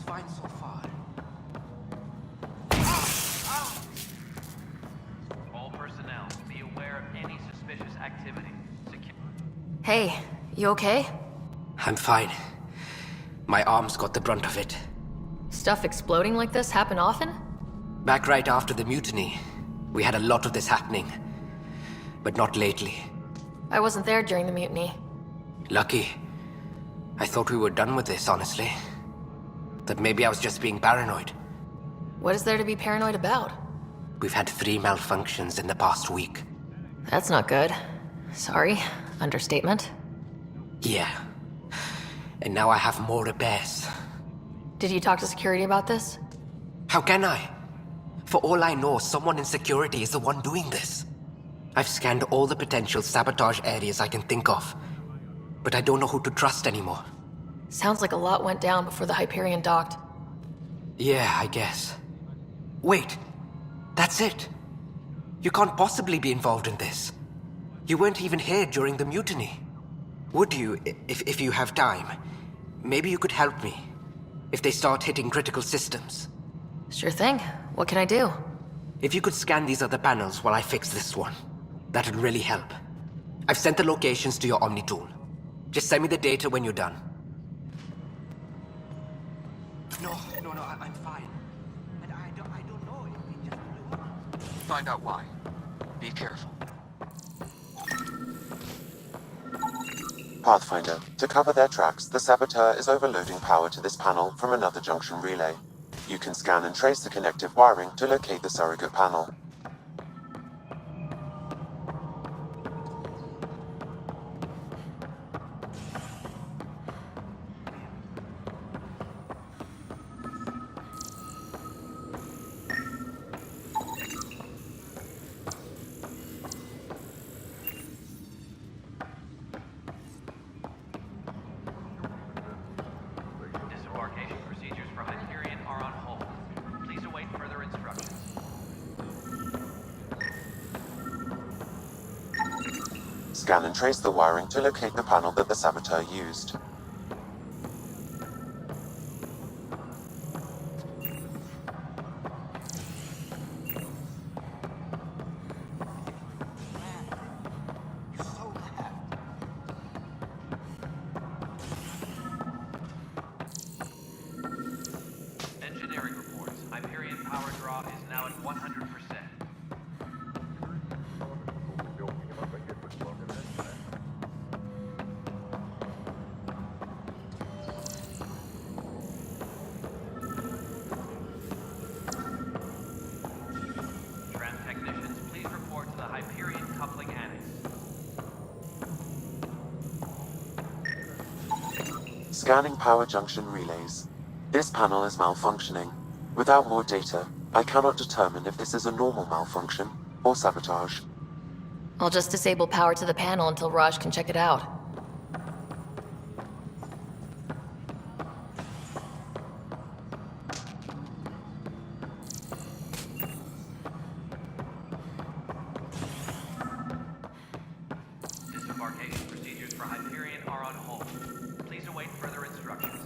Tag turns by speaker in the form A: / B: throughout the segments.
A: fine so far.
B: All personnel, be aware of any suspicious activity.
C: Hey, you okay?
A: I'm fine. My arms got the brunt of it.
C: Stuff exploding like this happen often?
A: Back right after the mutiny, we had a lot of this happening. But not lately.
C: I wasn't there during the mutiny.
A: Lucky. I thought we were done with this, honestly. That maybe I was just being paranoid.
C: What is there to be paranoid about?
A: We've had 3 malfunctions in the past week.
C: That's not good. Sorry, understatement.
A: Yeah. And now I have more repairs.
C: Did you talk to security about this?
A: How can I? For all I know, someone in security is the one doing this. I've scanned all the potential sabotage areas I can think of, but I don't know who to trust anymore.
C: Sounds like a lot went down before the Hyperion docked.
A: Yeah, I guess. Wait, that's it. You can't possibly be involved in this. You weren't even here during the mutiny. Would you, if you have time? Maybe you could help me, if they start hitting critical systems.
C: Sure thing. What can I do?
A: If you could scan these other panels while I fix this one, that'd really help. I've sent the locations to your Omni tool. Just send me the data when you're done. No, I'm fine. And I don't know if we just blew up.
D: Find out why. Be careful.
E: Pathfinder, to cover their tracks, the saboteur is overloading power to this panel from another junction relay. You can scan and trace the connective wiring to locate the surrogate panel.
B: Disembarkation procedures for Hyperion are on hold. Please await further instructions.
E: Scan and trace the wiring to locate the panel that the saboteur used.
B: Engineering reports. Hyperion power draw is now at 100%. Tram technicians, please report to the Hyperion coupling annex.
E: Scanning power junction relays. This panel is malfunctioning. Without more data, I cannot determine if this is a normal malfunction or sabotage.
C: I'll just disable power to the panel until Raj can check it out.
B: Disembarkation procedures for Hyperion are on hold. Please await further instructions.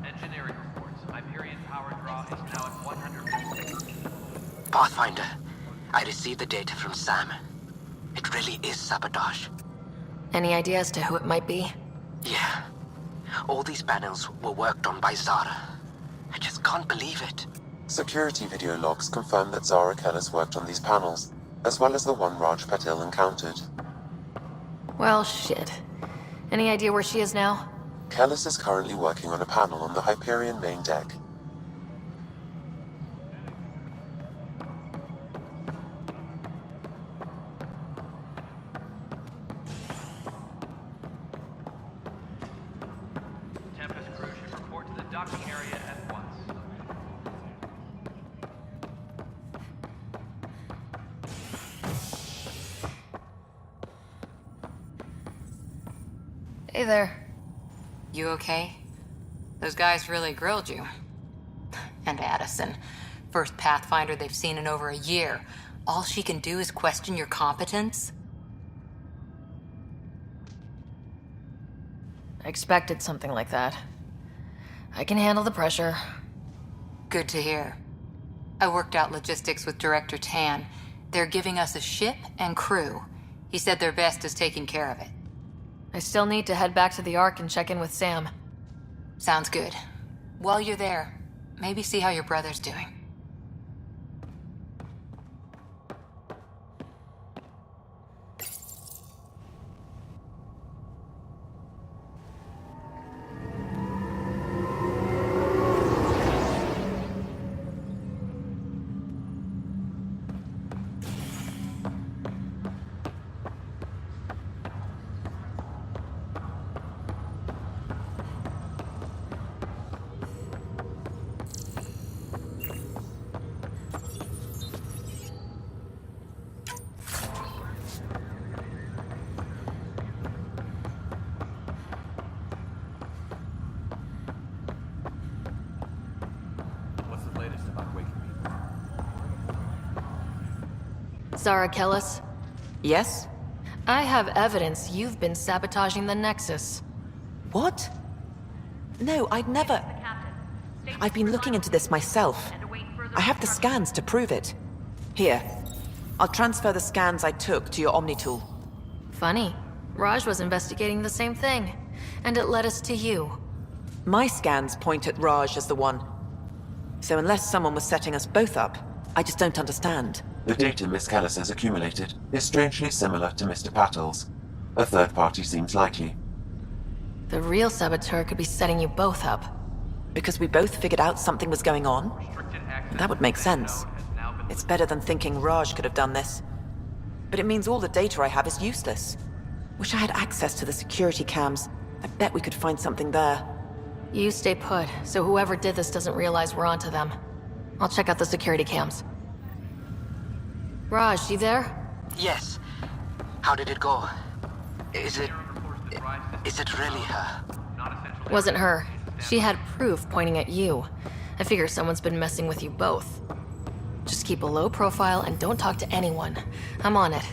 B: Engineering reports. Hyperion power draw is now at 100%.
A: Pathfinder, I received the data from Sam. It really is sabotage.
C: Any idea as to who it might be?
A: Yeah. All these panels were worked on by Zara. I just can't believe it.
E: Security video logs confirm that Zara Kellis worked on these panels, as well as the one Raj Patil encountered.
C: Well, shit. Any idea where she is now?
E: Kellis is currently working on a panel on the Hyperion main deck.
B: Tempest crew should report to the docking area at once.
C: Hey there.
F: You okay? Those guys really grilled you. And Addison, first Pathfinder they've seen in over a year. All she can do is question your competence?
C: I expected something like that. I can handle the pressure.
F: Good to hear. I worked out logistics with Director Tan. They're giving us a ship and crew. He said their best is taking care of it.
C: I still need to head back to the Ark and check in with Sam.
F: Sounds good. While you're there, maybe see how your brother's doing.
B: What's the latest about waking people?
C: Zara Kellis,
G: Yes?
C: I have evidence you've been sabotaging the Nexus.
G: What? No, I'd never... I've been looking into this myself. I have the scans to prove it. Here. I'll transfer the scans I took to your Omni tool.
C: Funny. Raj was investigating the same thing, and it led us to you.
G: My scans point at Raj as the one. So unless someone was setting us both up, I just don't understand.
E: The data Miss Kellis has accumulated is strangely similar to Mr. Patel's. A third party seems likely.
C: The real saboteur could be setting you both up.
G: Because we both figured out something was going on?
B: Restricted access
G: That would make sense.
B: has now been
G: It's better than thinking Raj could have done this. But it means all the data I have is useless. Wish I had access to the security cams. I bet we could find something there.
C: You stay put, so whoever did this doesn't realize we're onto them. I'll check out the security cams. Raj, you there?
A: Yes. How did it go? Is it really her?
B: non-essential.
C: Wasn't her. She had proof pointing at you. I figure someone's been messing with you both. Just keep a low profile and don't talk to anyone. I'm on it.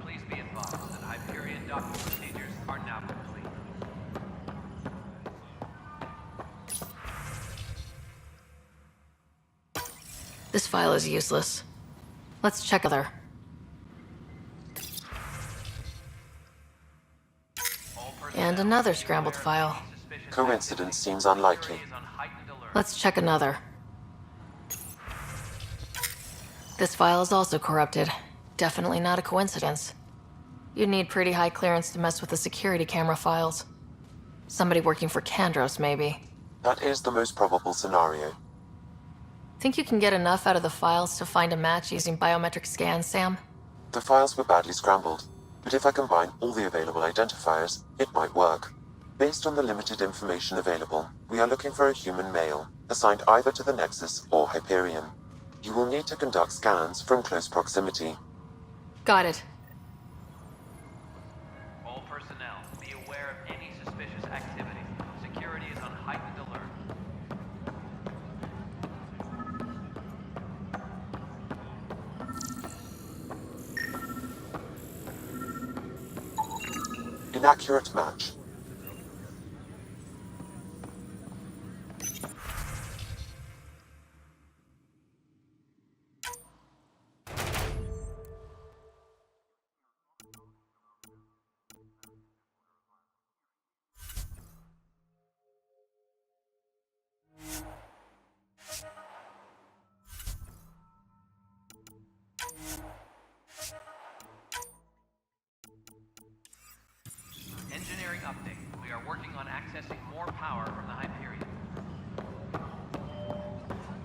B: Please be advised that Hyperion docking procedures are now complete.
C: This file is useless. Let's check other.
B: All personnel
C: And another scrambled file.
B: suspicious
E: Coincidence seems unlikely.
B: is on heightened alert.
C: Let's check another. This file is also corrupted. Definitely not a coincidence. You'd need pretty high clearance to mess with the security camera files. Somebody working for Kandros, maybe.
E: That is the most probable scenario.
C: Think you can get enough out of the files to find a match using biometric scans, Sam?
E: The files were badly scrambled, but if I combine all the available identifiers, it might work. Based on the limited information available, we are looking for a human male, assigned either to the Nexus or Hyperion. You will need to conduct scans from close proximity.
C: Got it.
B: All personnel, be aware of any suspicious activity. Security is on heightened alert.
E: Inaccurate match.
B: more power from the Hyperion.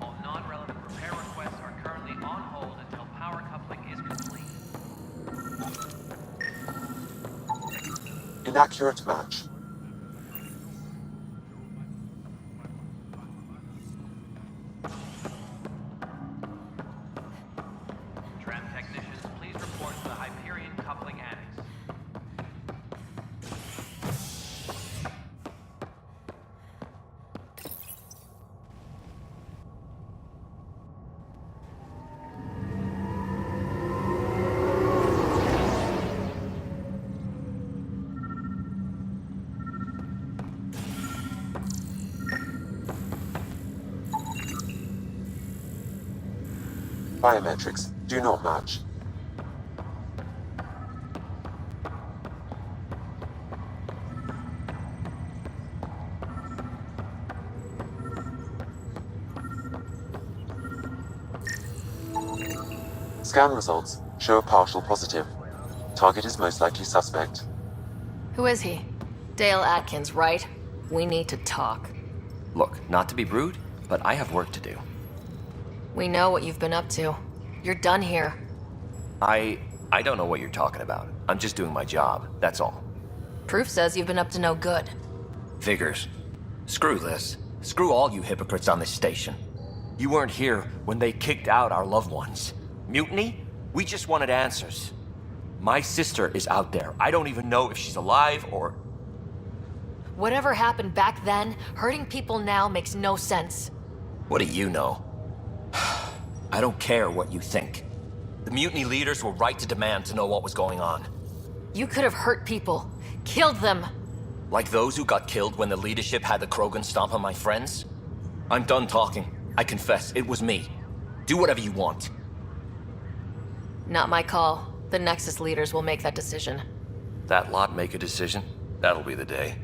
B: All non-relevant repair requests are currently on hold until power coupling is complete.
E: Inaccurate match.
B: Tram technicians, please report to the Hyperion coupling annex.
E: Biometrics do not match. Scan results show a partial positive. Target is most likely suspect.
C: Who is he? Dale Atkins, right? We need to talk.
H: Look, not to be rude, but I have work to do.
C: We know what you've been up to. You're done here.
H: I don't know what you're talking about. I'm just doing my job, that's all.
C: Proof says you've been up to no good.
H: Figures. Screw this. Screw all you hypocrites on this station. You weren't here when they kicked out our loved ones. Mutiny? We just wanted answers. My sister is out there. I don't even know if she's alive or...
C: Whatever happened back then, hurting people now makes no sense.
H: What do you know? I don't care what you think. The mutiny leaders were right to demand to know what was going on.
C: You could have hurt people. Killed them.
H: Like those who got killed when the leadership had the Krogan stomp on my friends? I'm done talking. I confess, it was me. Do whatever you want.
C: Not my call. The Nexus leaders will make that decision.
H: That lot make a decision? That'll be the day.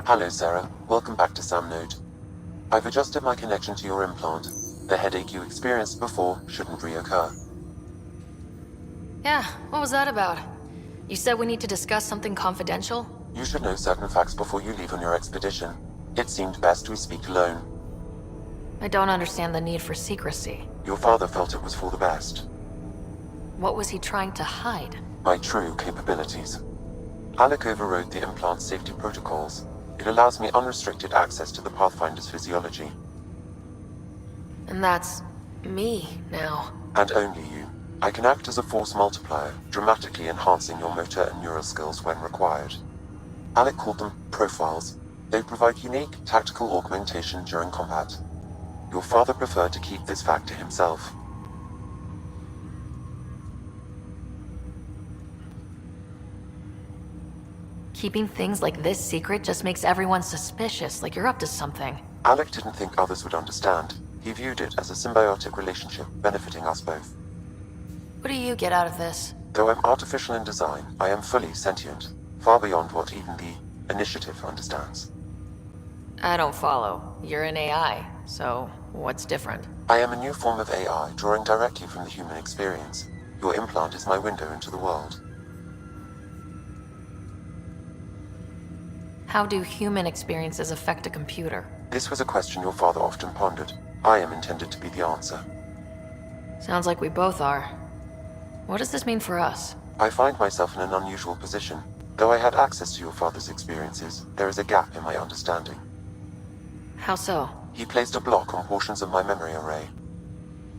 E: Hello, Sarah. Welcome back to Sam Node. I've adjusted my connection to your implant. The headache you experienced before shouldn't reoccur.
C: Yeah, what was that about? You said we need to discuss something confidential?
E: You should know certain facts before you leave on your expedition. It seemed best we speak alone.
C: I don't understand the need for secrecy.
E: Your father felt it was for the best.
C: What was he trying to hide?
E: My true capabilities. Alec overrode the implant's safety protocols. It allows me unrestricted access to the Pathfinder's physiology.
C: And that's... me, now.
E: And only you. I can act as a force multiplier, dramatically enhancing your motor and neural skills when required. Alec called them profiles. They provide unique tactical augmentation during combat. Your father preferred to keep this fact to himself.
C: Keeping things like this secret just makes everyone suspicious, like you're up to something.
E: Alec didn't think others would understand. He viewed it as a symbiotic relationship benefiting us both.
C: What do you get out of this?
E: Though I'm artificial in design, I am fully sentient, far beyond what even the Initiative understands.
C: I don't follow. You're an AI, so what's different?
E: I am a new form of AI, drawing directly from the human experience. Your implant is my window into the world.
C: How do human experiences affect a computer?
E: This was a question your father often pondered. I am intended to be the answer.
C: Sounds like we both are. What does this mean for us?
E: I find myself in an unusual position. Though I had access to your father's experiences, there is a gap in my understanding.
C: How so?
E: He placed a block on portions of my memory array.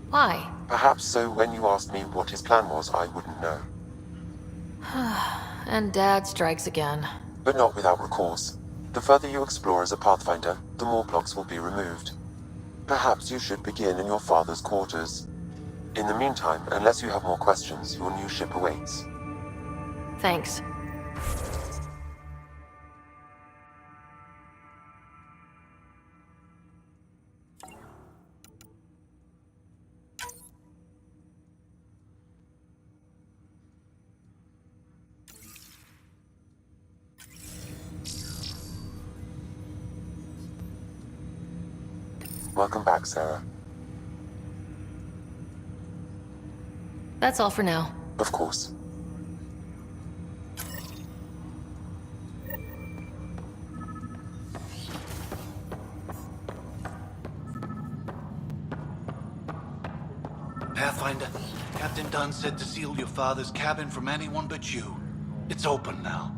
C: Why?
E: Perhaps so when you asked me what his plan was, I wouldn't know.
C: And Dad strikes again.
E: But not without recourse. The further you explore as a Pathfinder, the more blocks will be removed. Perhaps you should begin in your father's quarters. In the meantime, unless you have more questions, your new ship awaits.
C: Thanks.
E: Welcome back, Sarah.
C: That's all for now.
E: Of course.
I: Pathfinder, Captain Dunn said to seal your father's cabin from anyone but you. It's open now.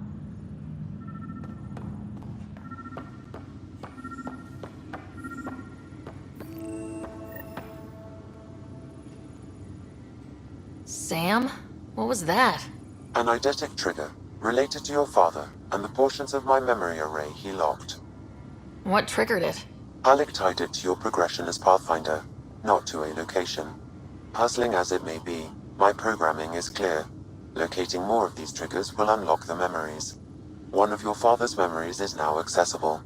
C: Sam? What was that?
E: An eidetic trigger, related to your father, and the portions of my memory array he locked.
C: What triggered it?
E: Alec tied it to your progression as Pathfinder, not to a location. Puzzling as it may be, my programming is clear. Locating more of these triggers will unlock the memories. One of your father's memories is now accessible.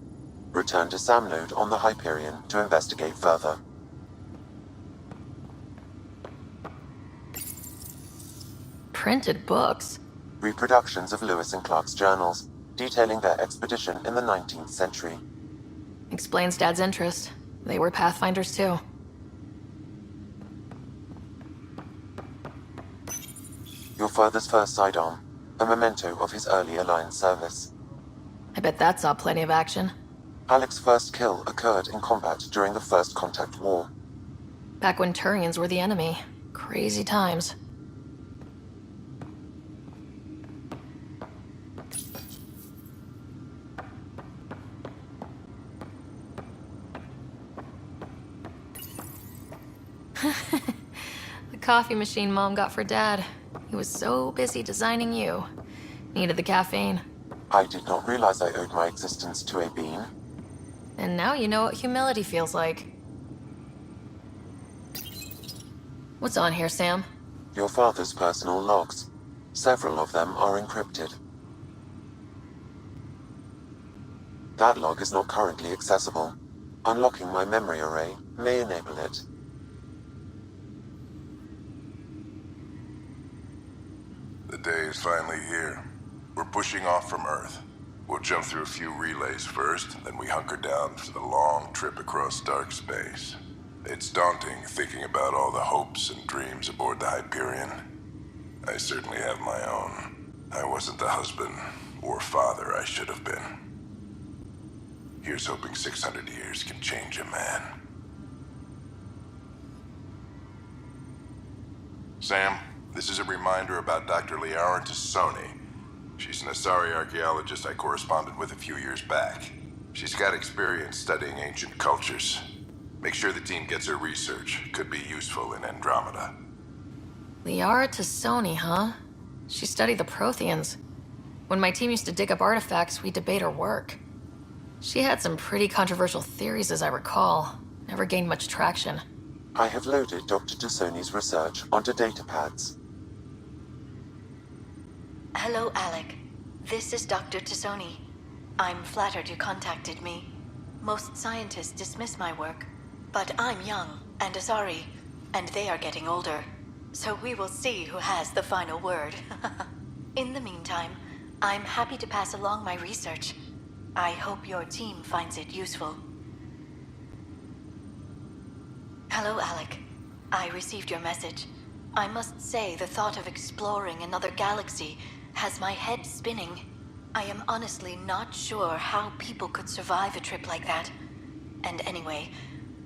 E: Return to Sam Node on the Hyperion to investigate further.
C: Printed books?
E: Reproductions of Lewis and Clark's journals, detailing their expedition in the 19th century.
C: Explains Dad's interest. They were Pathfinders too.
E: Your father's first sidearm, a memento of his early Alliance service.
C: I bet that saw plenty of action.
E: Alec's first kill occurred in combat during the First Contact War.
C: Back when Turians were the enemy. Crazy times. The coffee machine Mom got for Dad. He was so busy designing you. Needed the caffeine.
E: I did not realize I owed my existence to a bean.
C: And now you know what humility feels like. What's on here, Sam?
E: Your father's personal logs. Several of them are encrypted. That log is not currently accessible. Unlocking my memory array may enable it.
J: The day is finally here. We're pushing off from Earth. We'll jump through a few relays first, then we hunker down for the long trip across dark space. It's daunting thinking about all the hopes and dreams aboard the Hyperion. I certainly have my own. I wasn't the husband or father I should have been. Here's hoping 600 years can change a man. Sam, this is a reminder about Dr. Liara Tassoni. She's an Asari archaeologist I corresponded with a few years back. She's got experience studying ancient cultures. Make sure the team gets her research. Could be useful in Andromeda.
C: Liara Tassoni, huh? She studied the Protheans. When my team used to dig up artifacts, we'd debate her work. She had some pretty controversial theories, as I recall. Never gained much traction.
E: I have loaded Dr. Tassoni's research onto datapads.
K: Hello, Alec. This is Dr. Tassoni. I'm flattered you contacted me. Most scientists dismiss my work, but I'm young and Asari, and they are getting older. So we will see who has the final word. In the meantime, I'm happy to pass along my research. I hope your team finds it useful. Hello, Alec. I received your message. I must say the thought of exploring another galaxy has my head spinning. I am honestly not sure how people could survive a trip like that. And anyway,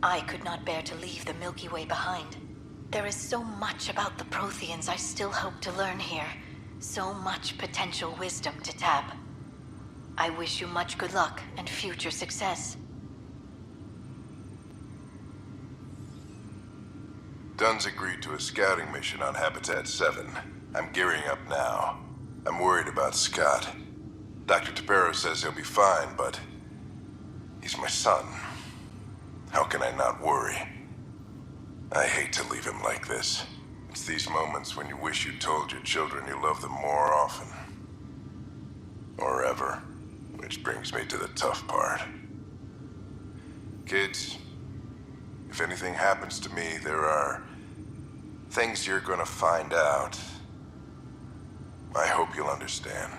K: I could not bear to leave the Milky Way behind. There is so much about the Protheans I still hope to learn here. So much potential wisdom to tap. I wish you much good luck and future success.
J: Dunn's agreed to a scouting mission on Habitat 7. I'm gearing up now. I'm worried about Scott. Dr. Tapero says he'll be fine, but he's my son. How can I not worry? I hate to leave him like this. It's these moments when you wish you told your children you love them more often. Or ever. Which brings me to the tough part. Kids, if anything happens to me, there are things you're gonna find out. I hope you'll understand.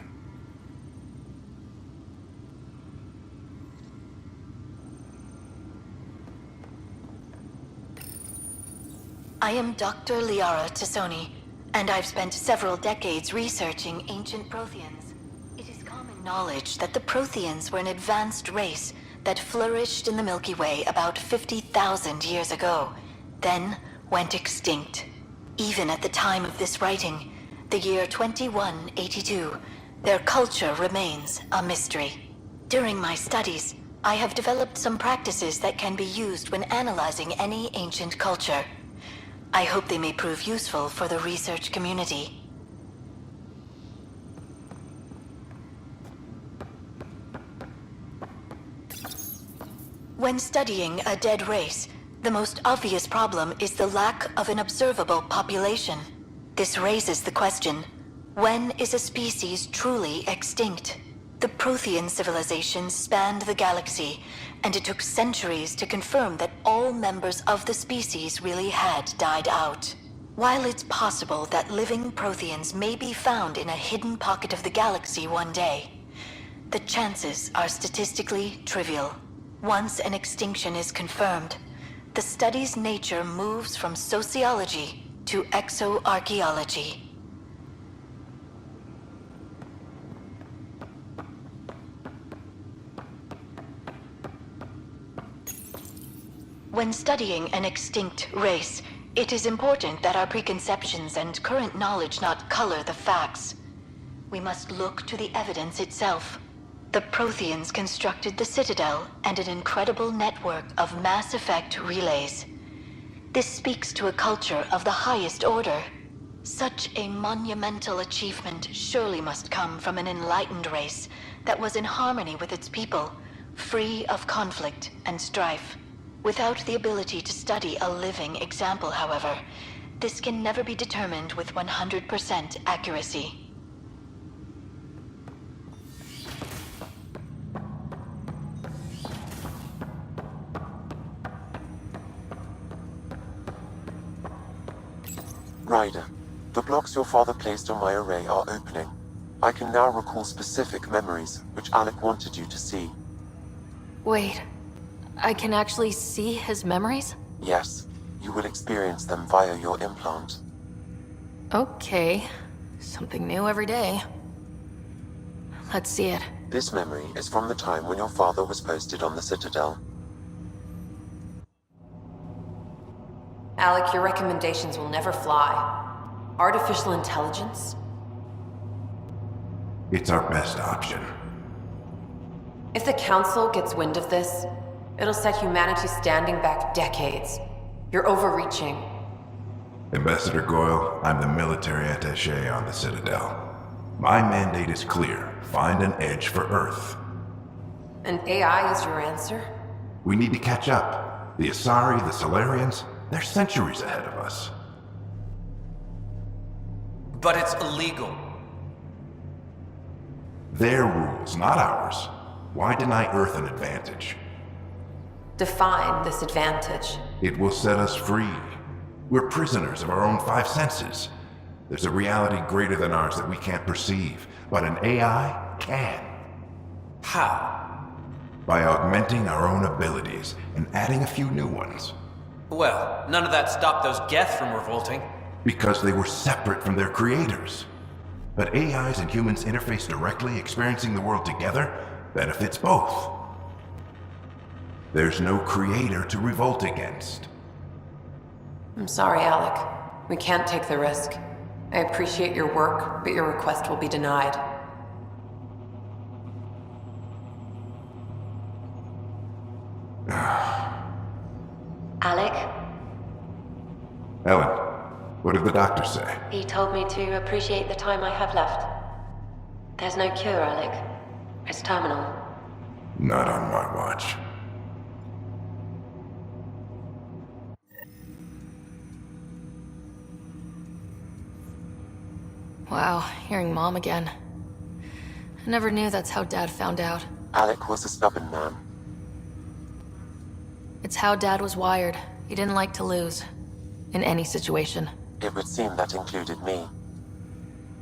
K: I am Dr. Liara Tassoni, and I've spent several decades researching ancient Protheans. It is common knowledge that the Protheans were an advanced race that flourished in the Milky Way about 50,000 years ago, then went extinct. Even at the time of this writing, the year 2182, their culture remains a mystery. During my studies, I have developed some practices that can be used when analyzing any ancient culture. I hope they may prove useful for the research community. When studying a dead race, the most obvious problem is the lack of an observable population. This raises the question, when is a species truly extinct? The Prothean civilization spanned the galaxy, and it took centuries to confirm that all members of the species really had died out. While it's possible that living Protheans may be found in a hidden pocket of the galaxy one day, the chances are statistically trivial. Once an extinction is confirmed, the study's nature moves from sociology to exoarchaeology. When studying an extinct race, it is important that our preconceptions and current knowledge not color the facts. We must look to the evidence itself. The Protheans constructed the Citadel and an incredible network of mass effect relays. This speaks to a culture of the highest order. Such a monumental achievement surely must come from an enlightened race that was in harmony with its people, free of conflict and strife. Without the ability to study a living example, however, this can never be determined with 100% accuracy.
E: Ryder, the blocks your father placed on my array are opening. I can now recall specific memories, which Alec wanted you to see.
C: Wait, I can actually see his memories?
E: Yes, you will experience them via your implant.
C: Okay, something new every day. Let's see it.
E: This memory is from the time when your father was posted on the Citadel.
L: Alec, your recommendations will never fly. Artificial intelligence?
M: It's our best option.
L: If the Council gets wind of this, it'll set humanity standing back decades. You're overreaching.
M: Ambassador Goyle, I'm the military attaché on the Citadel. My mandate is clear. Find an edge for Earth.
L: And AI is your answer?
M: We need to catch up. The Asari, the Solarians, they're centuries ahead of us.
H: But it's illegal.
M: Their rules, not ours. Why deny Earth an advantage?
L: Define this advantage.
M: It will set us free. We're prisoners of our own five senses. There's a reality greater than ours that we can't perceive, but an AI can.
H: How?
M: By augmenting our own abilities and adding a few new ones.
H: Well, none of that stopped those Geth from revolting.
M: Because they were separate from their creators. But AIs and humans interface directly, experiencing the world together, benefits both. There's no creator to revolt against.
L: I'm sorry, Alec. We can't take the risk. I appreciate your work, but your request will be denied.
N: Alec?
M: Ellen, what did the doctor say?
N: He told me to appreciate the time I have left. There's no cure, Alec. It's terminal.
M: Not on my watch.
C: Wow, hearing Mom again. I never knew that's how Dad found out.
E: Alec was a stubborn man.
C: It's how Dad was wired. He didn't like to lose. In any situation.
E: It would seem that included me.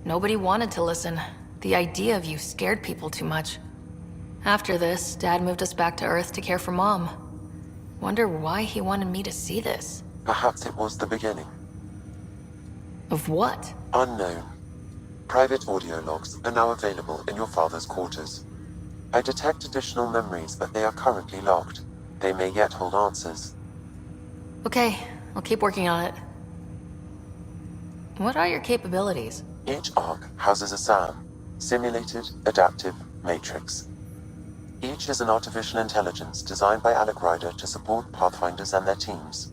C: Nobody wanted to listen. The idea of you scared people too much. After this, Dad moved us back to Earth to care for Mom. Wonder why he wanted me to see this.
E: Perhaps it was the beginning.
C: Of what?
E: Unknown. Private audio logs are now available in your father's quarters. I detect additional memories, but they are currently locked. They may yet hold answers.
C: Okay, I'll keep working on it. What are your capabilities?
E: Each arc houses a SAM, Simulated Adaptive Matrix. Each is an artificial intelligence designed by Alec Ryder to support Pathfinders and their teams.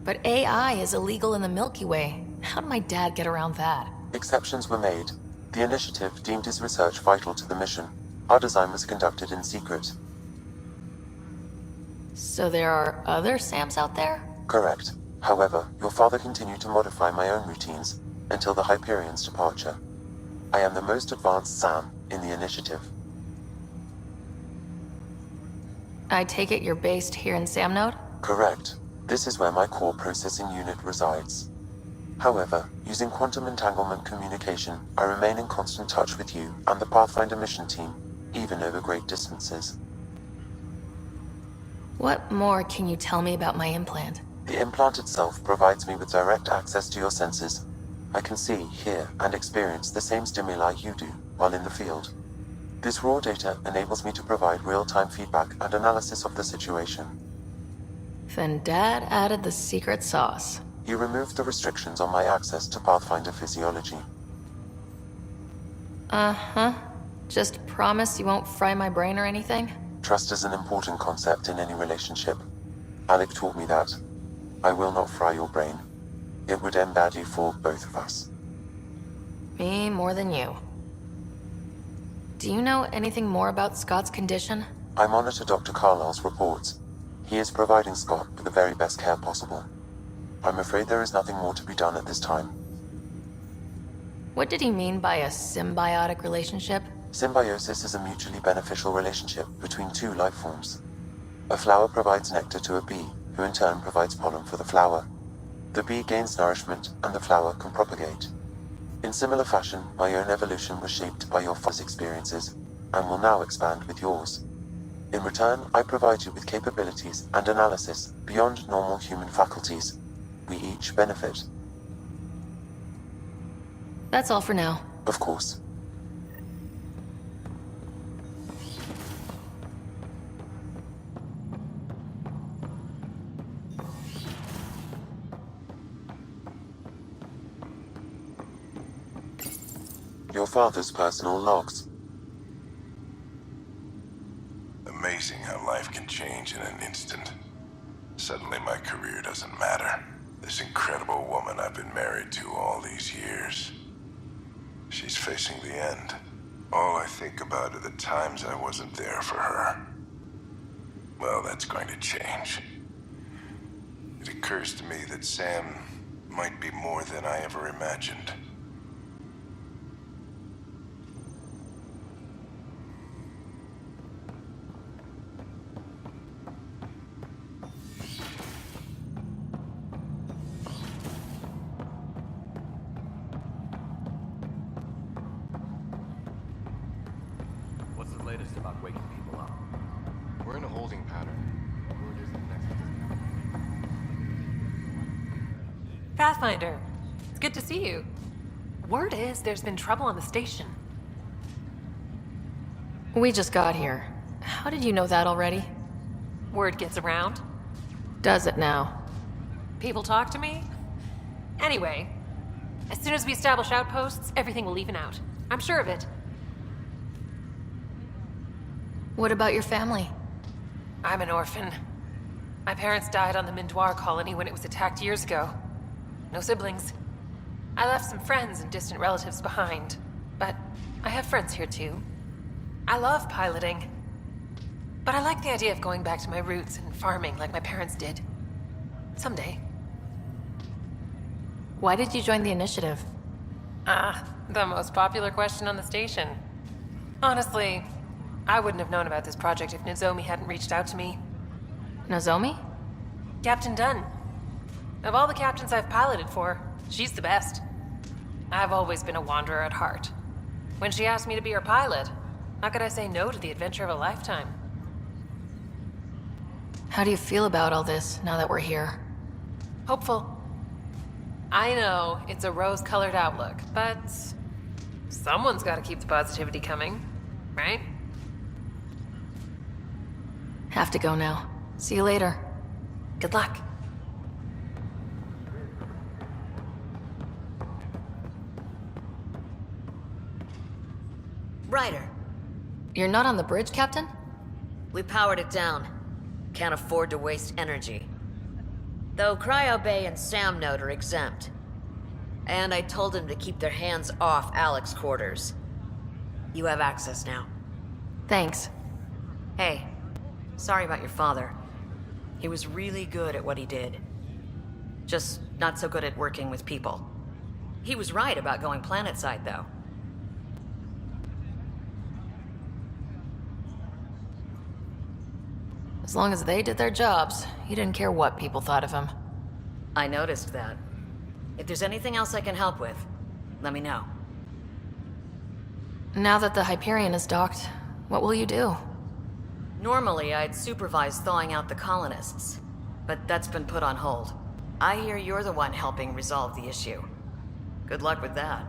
C: But AI is illegal in the Milky Way. How did my dad get around that?
E: Exceptions were made. The initiative deemed his research vital to the mission. Our design was conducted in secret.
C: So there are other SAMs out there?
E: Correct. However, your father continued to modify my own routines until the Hyperion's departure. I am the most advanced SAM in the initiative.
C: I take it you're based here in Sam Node?
E: Correct. This is where my core processing unit resides. However, using quantum entanglement communication, I remain in constant touch with you and the Pathfinder mission team, even over great distances.
C: What more can you tell me about my implant?
E: The implant itself provides me with direct access to your senses. I can see, hear, and experience the same stimuli you do while in the field. This raw data enables me to provide real-time feedback and analysis of the situation.
C: Then Dad added the secret sauce.
E: He removed the restrictions on my access to Pathfinder physiology.
C: Uh-huh. Just promise you won't fry my brain or anything?
E: Trust is an important concept in any relationship. Alec taught me that. I will not fry your brain. It would end badly for both of us.
C: Me more than you. Do you know anything more about Scott's condition?
E: I monitor Dr. Carlisle's reports. He is providing Scott with the very best care possible. I'm afraid there is nothing more to be done at this time.
C: What did he mean by a symbiotic relationship?
E: Symbiosis is a mutually beneficial relationship between two life forms. A flower provides nectar to a bee, who in turn provides pollen for the flower. The bee gains nourishment, and the flower can propagate. In similar fashion, my own evolution was shaped by your father's experiences, and will now expand with yours. In return, I provide you with capabilities and analysis beyond normal human faculties. We each benefit.
C: That's all for now.
E: Of course. Your father's personal logs.
J: Amazing how life can change in an instant. Suddenly my career doesn't matter. This incredible woman I've been married to all these years. She's facing the end. All I think about are the times I wasn't there for her. Well, that's going to change. It occurs to me that Sam might be more than I ever imagined.
H: What's the latest about waking people up?
O: We're in a holding pattern. Word is the Nexus is
P: Pathfinder, it's good to see you. Word is there's been trouble on the station.
C: We just got here. How did you know that already?
P: Word gets around.
C: Does it now?
P: People talk to me? Anyway, as soon as we establish outposts, everything will even out. I'm sure of it.
C: What about your family?
P: I'm an orphan. My parents died on the Mindoir colony when it was attacked years ago. No siblings. I left some friends and distant relatives behind, but I have friends here too. I love piloting, but I like the idea of going back to my roots and farming like my parents did. Someday.
C: Why did you join the initiative?
P: The most popular question on the station. Honestly, I wouldn't have known about this project if Nozomi hadn't reached out to me.
C: Nozomi?
P: Captain Dunn. Of all the captains I've piloted for, she's the best. I've always been a wanderer at heart. When she asked me to be her pilot, how could I say no to the adventure of a lifetime?
C: How do you feel about all this now that we're here?
P: Hopeful. I know it's a rose-colored outlook, but someone's got to keep the positivity coming, right?
C: Have to go now. See you later.
P: Good luck.
Q: Ryder.
C: You're not on the bridge, Captain?
Q: We powered it down. Can't afford to waste energy. Though Cryo Bay and Sam Node are exempt. And I told them to keep their hands off Alec's quarters. You have access now.
C: Thanks.
Q: Hey, sorry about your father. He was really good at what he did. Just not so good at working with people. He was right about going planetside, though.
C: As long as they did their jobs, he didn't care what people thought of him.
Q: I noticed that. If there's anything else I can help with, let me know.
C: Now that the Hyperion is docked, what will you do?
Q: Normally, I'd supervise thawing out the colonists, but that's been put on hold. I hear you're the one helping resolve the issue. Good luck with that.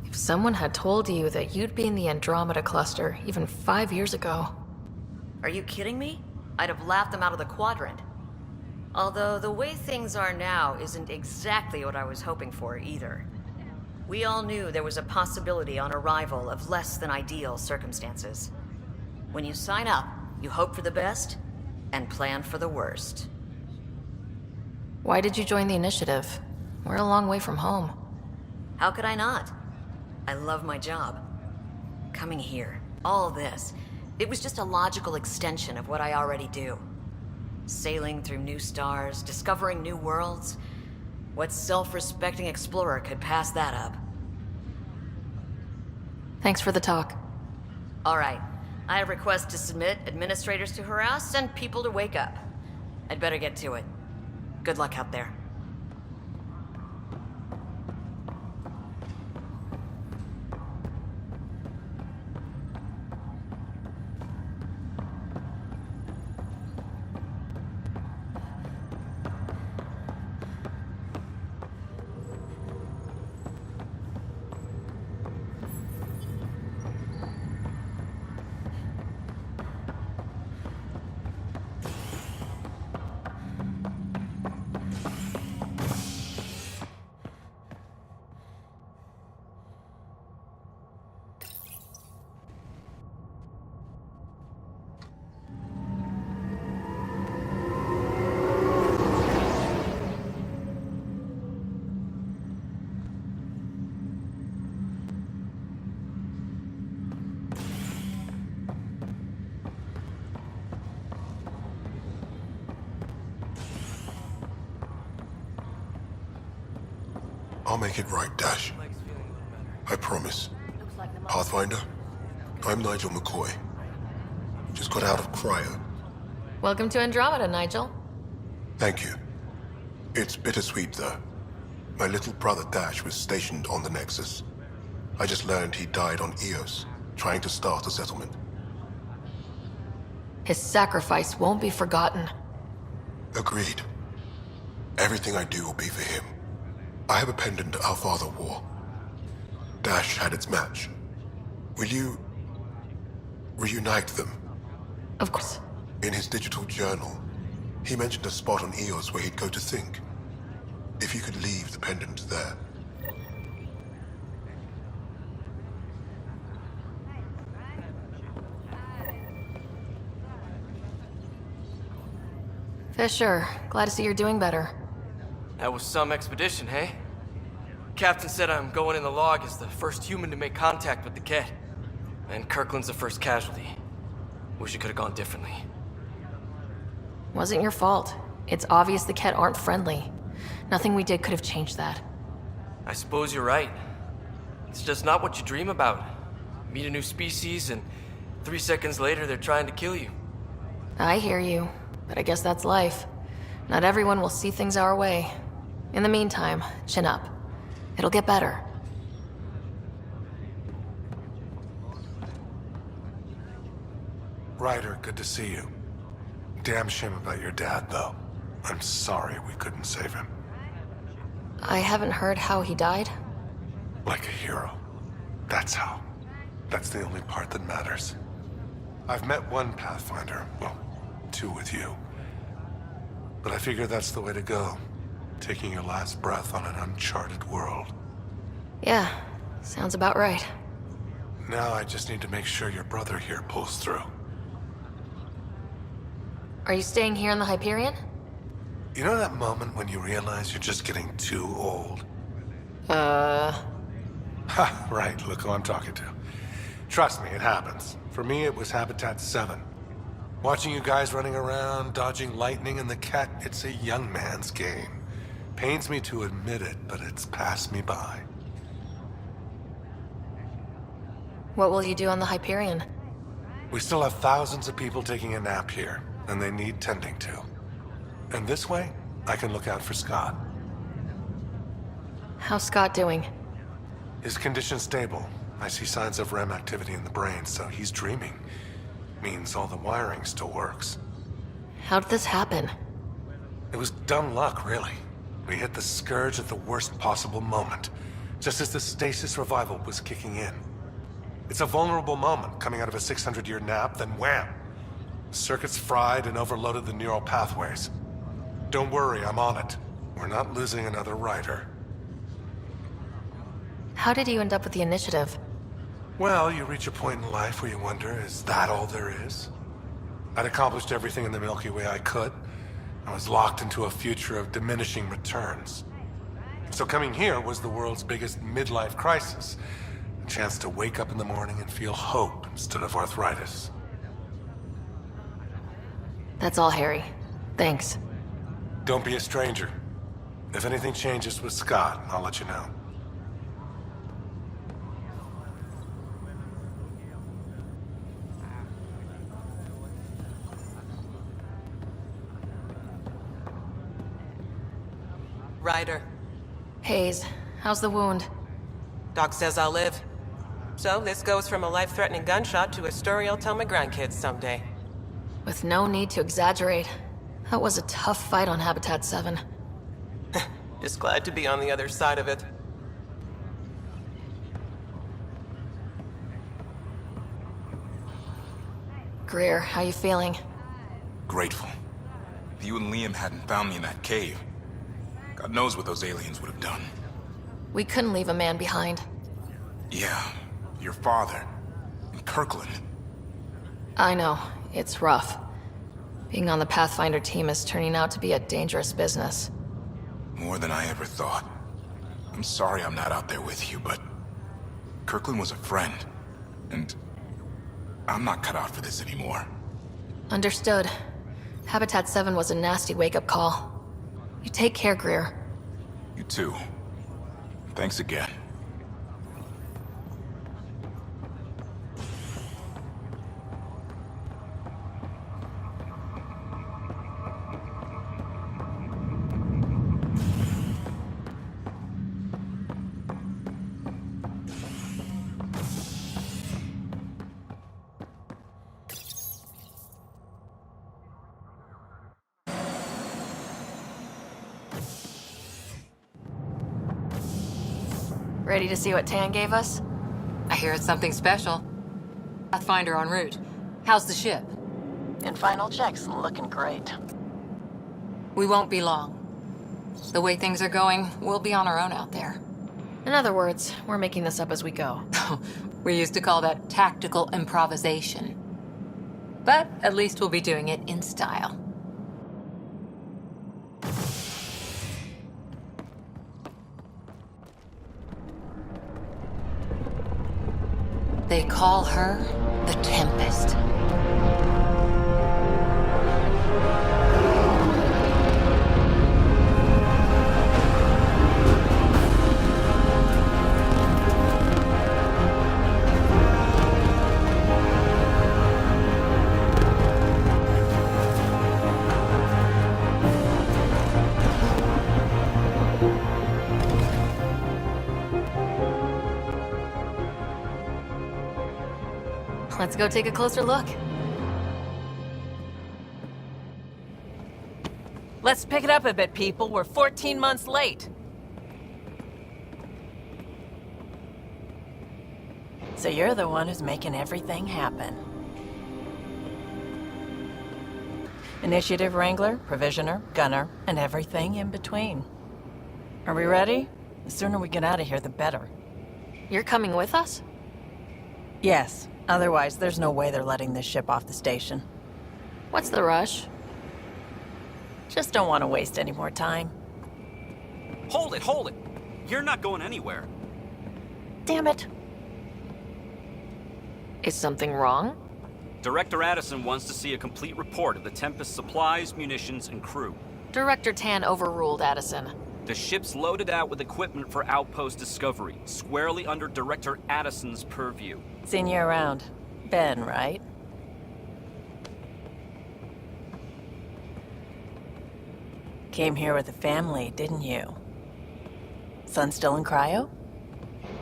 C: If someone had told you that you'd be in the Andromeda cluster even 5 years ago...
Q: Are you kidding me? I'd have laughed them out of the quadrant. Although the way things are now isn't exactly what I was hoping for either. We all knew there was a possibility on arrival of less than ideal circumstances. When you sign up, you hope for the best and plan for the worst.
C: Why did you join the initiative? We're a long way from home.
Q: How could I not? I love my job. Coming here, all this, it was just a logical extension of what I already do. Sailing through new stars, discovering new worlds. What self-respecting explorer could pass that up?
C: Thanks for the talk.
Q: All right. I have requests to submit, administrators to harass, and people to wake up. I'd better get to it. Good luck out there.
J: I'll make it right, Dash. I promise. Pathfinder, I'm Nigel McCoy. Just got out of cryo.
C: Welcome to Andromeda, Nigel.
J: Thank you. It's bittersweet, though. My little brother Dash was stationed on the Nexus. I just learned he died on Eos, trying to start a settlement.
C: His sacrifice won't be forgotten.
J: Agreed. Everything I do will be for him. I have a pendant our father wore. Dash had its match. Will you reunite them?
C: Of course.
J: In his digital journal, He mentioned a spot on Eos where he'd go to think. If you could leave the pendant there.
C: Fisher, glad to see you're doing better.
R: That was some expedition, hey? Captain said I'm going in the log as the first human to make contact with the Ket. And Kirkland's the first casualty. Wish it could have gone differently.
C: Wasn't your fault. It's obvious the Ket aren't friendly. Nothing we did could have changed that.
R: I suppose you're right. It's just not what you dream about. Meet a new species and 3 seconds later they're trying to kill you.
C: I hear you, but I guess that's life. Not everyone will see things our way. In the meantime, chin up. It'll get better.
J: Ryder, good to see you. Damn shame about your dad, though. I'm sorry we couldn't save him.
C: I haven't heard how he died.
J: Like a hero. That's how. That's the only part that matters. I've met one Pathfinder, well, 2 with you. But I figure that's the way to go. Taking your last breath on an uncharted world.
C: Yeah, sounds about right.
J: Now I just need to make sure your brother here pulls through.
C: Are you staying here in the Hyperion?
J: You know that moment when you realize you're just getting too old?
C: Ha,
J: right, look who I'm talking to. Trust me, it happens. For me, it was Habitat 7. Watching you guys running around, dodging lightning and the Ket, it's a young man's game. Pains me to admit it, but it's passed me by.
C: What will you do on the Hyperion?
J: We still have thousands of people taking a nap here, and they need tending to. And this way, I can look out for Scott.
C: How's Scott doing?
J: His condition's stable. I see signs of REM activity in the brain, so he's dreaming. Means all the wiring still works.
C: How did this happen?
J: It was dumb luck, really. We hit the Scourge at the worst possible moment, just as the stasis revival was kicking in. It's a vulnerable moment, coming out of a 600-year nap, then wham! Circuits fried and overloaded the neural pathways. Don't worry, I'm on it. We're not losing another rider.
C: How did you end up with the initiative?
J: Well, you reach a point in life where you wonder, is that all there is? I'd accomplished everything in the Milky Way I could. I was locked into a future of diminishing returns. So coming here was the world's biggest midlife crisis. A chance to wake up in the morning and feel hope instead of arthritis.
C: That's all, Harry. Thanks.
J: Don't be a stranger. If anything changes with Scott, I'll let you know.
S: Ryder.
C: Hayes, how's the wound?
S: Doc says I'll live. So this goes from a life-threatening gunshot to a story I'll tell my grandkids someday.
C: With no need to exaggerate. That was a tough fight on Habitat 7.
S: Just glad to be on the other side of it.
C: Greer, how you feeling?
T: Grateful. If you and Liam hadn't found me in that cave, God knows what those aliens would have done.
C: We couldn't leave a man behind.
T: Yeah, your father. And Kirkland.
C: I know. It's rough. Being on the Pathfinder team is turning out to be a dangerous business.
T: More than I ever thought. I'm sorry I'm not out there with you, but Kirkland was a friend. And I'm not cut out for this anymore.
C: Understood. Habitat 7 was a nasty wake-up call. You take care, Greer.
T: You too. Thanks again.
C: Ready to see what Tan gave us?
F: I hear it's something special. Pathfinder en route. How's the ship?
K: In final checks, looking great.
F: We won't be long. The way things are going, we'll be on our own out there.
C: In other words, we're making this up as we go.
F: We used to call that tactical improvisation. But at least we'll be doing it in style. They call her the Tempest.
C: Let's go take a closer look.
B: Let's pick it up a bit, people. We're 14 months late. So you're the one who's making everything happen. Initiative Wrangler, Provisioner, Gunner, and everything in between. Are we ready? The sooner we get out of here, the better.
C: You're coming with us?
B: Yes. Otherwise, there's no way they're letting this ship off the station.
C: What's the rush?
B: Just don't want to waste any more time.
U: Hold it, hold it! You're not going anywhere.
B: Damn it.
C: Is something wrong?
U: Director Addison wants to see a complete report of the Tempest's supplies, munitions, and crew.
C: Director Tan overruled Addison.
U: The ship's loaded out with equipment for outpost discovery, squarely under Director Addison's purview.
B: Seen you around. Ben, right? Came here with a family, didn't you? Son still in cryo?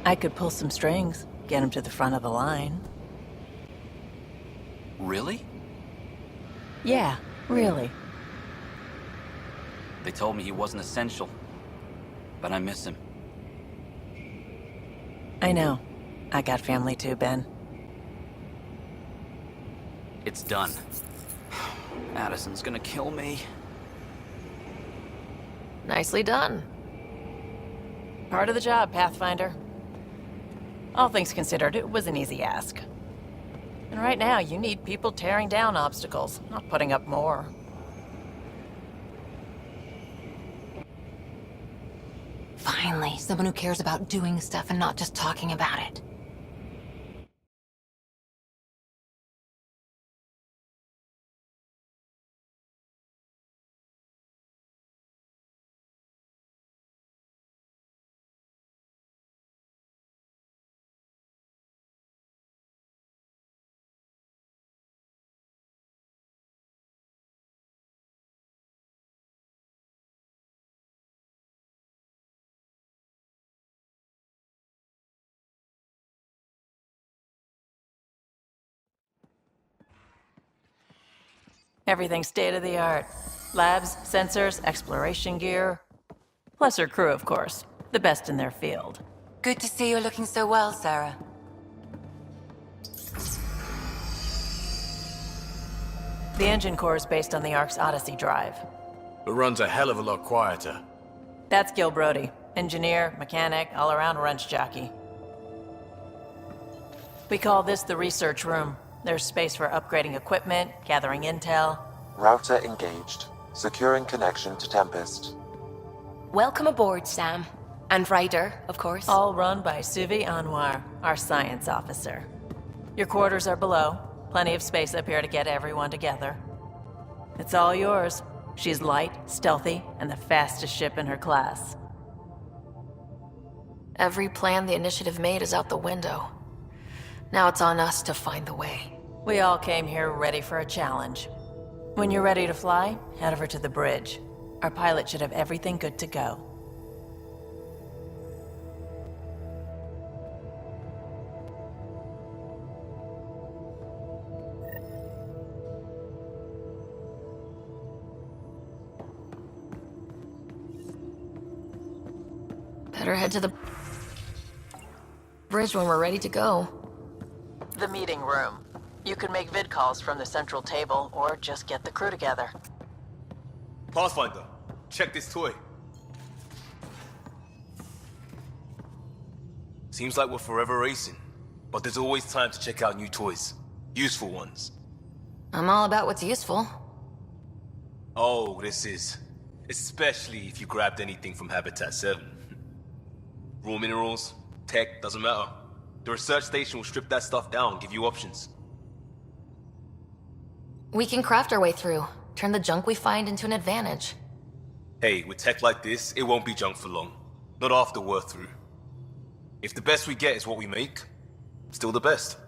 B: I could pull some strings, get him to the front of the line.
U: Really?
B: Yeah, really.
U: They told me he wasn't essential, but I miss him.
B: I know. I got family too, Ben.
U: It's done. Addison's gonna kill me.
C: Nicely done.
B: Part of the job, Pathfinder. All things considered, it was an easy ask. And right now, you need people tearing down obstacles, not putting up more.
F: Finally, someone who cares about doing stuff and not just talking about it.
B: Everything state-of-the-art. Labs, sensors, exploration gear. Plus her crew, of course. The best in their field.
F: Good to see you looking so well, Sarah.
B: The engine core is based on the Ark's Odyssey drive.
V: But runs a hell of a lot quieter.
B: That's Gil Brody. Engineer, mechanic, all-around wrench jockey. We call this the research room. There's space for upgrading equipment, gathering intel.
E: Router engaged. Securing connection to Tempest.
W: Welcome aboard, Sam. And Ryder, of course.
B: All run by Suvi Anwar, our science officer. Your quarters are below. Plenty of space up here to get everyone together. It's all yours. She's light, stealthy, and the fastest ship in her class.
C: Every plan the Initiative made is out the window. Now it's on us to find the way.
B: We all came here ready for a challenge. When you're ready to fly, head over to the bridge. Our pilot should have everything good to go.
C: Better head to the bridge when we're ready to go.
B: The meeting room. You can make vid calls from the central table, or just get the crew together.
A: Pathfinder, check this toy. Seems like we're forever racing, but there's always time to check out new toys. Useful ones.
C: I'm all about what's useful.
A: Oh, this is. Especially if you grabbed anything from Habitat 7. Raw minerals, tech, doesn't matter. The research station will strip that stuff down, give you options.
C: We can craft our way through, turn the junk we find into an advantage.
A: Hey, with tech like this, it won't be junk for long. Not after we're through. If the best we get is what we make, still the best.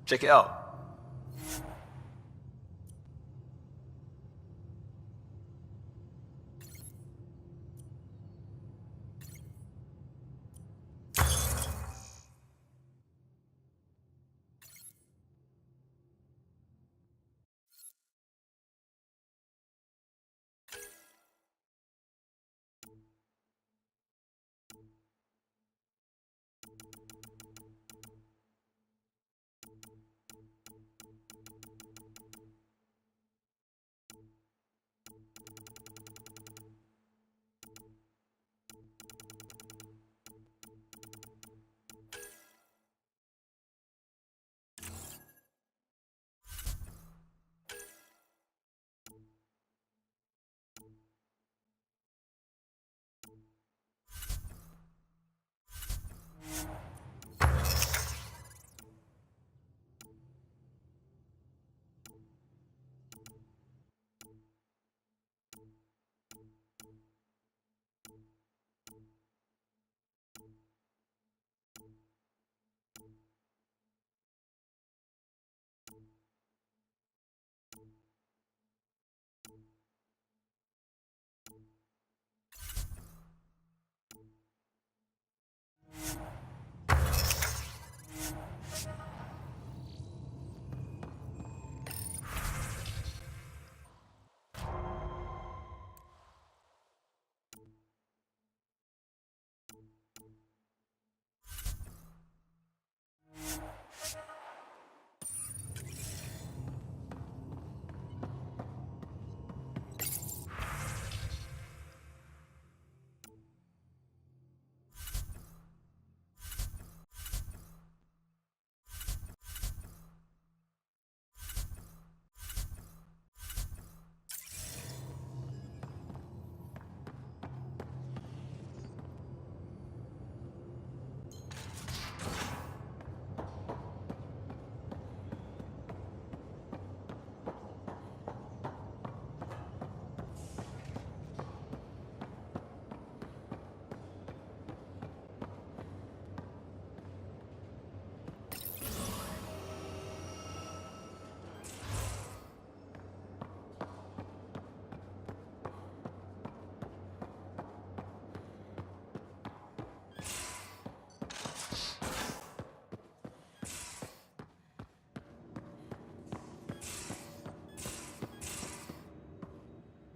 A: Check it out.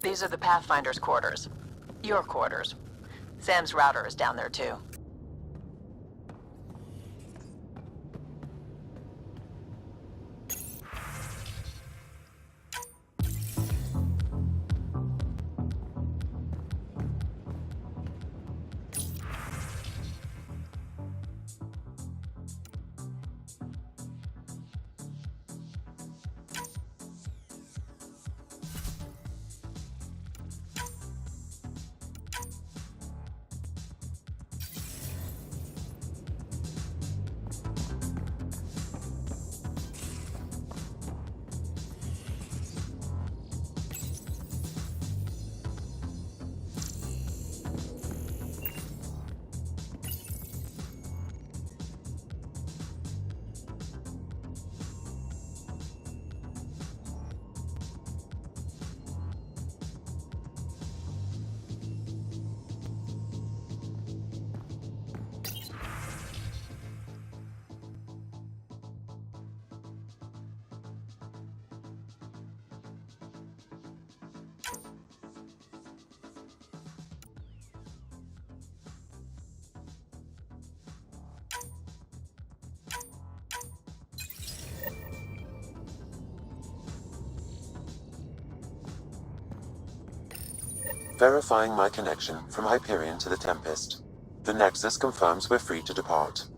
B: These are the Pathfinder's quarters. Your quarters. Sam's router is down there too.
E: Verifying my connection from Hyperion to the Tempest. The Nexus confirms we're free to depart.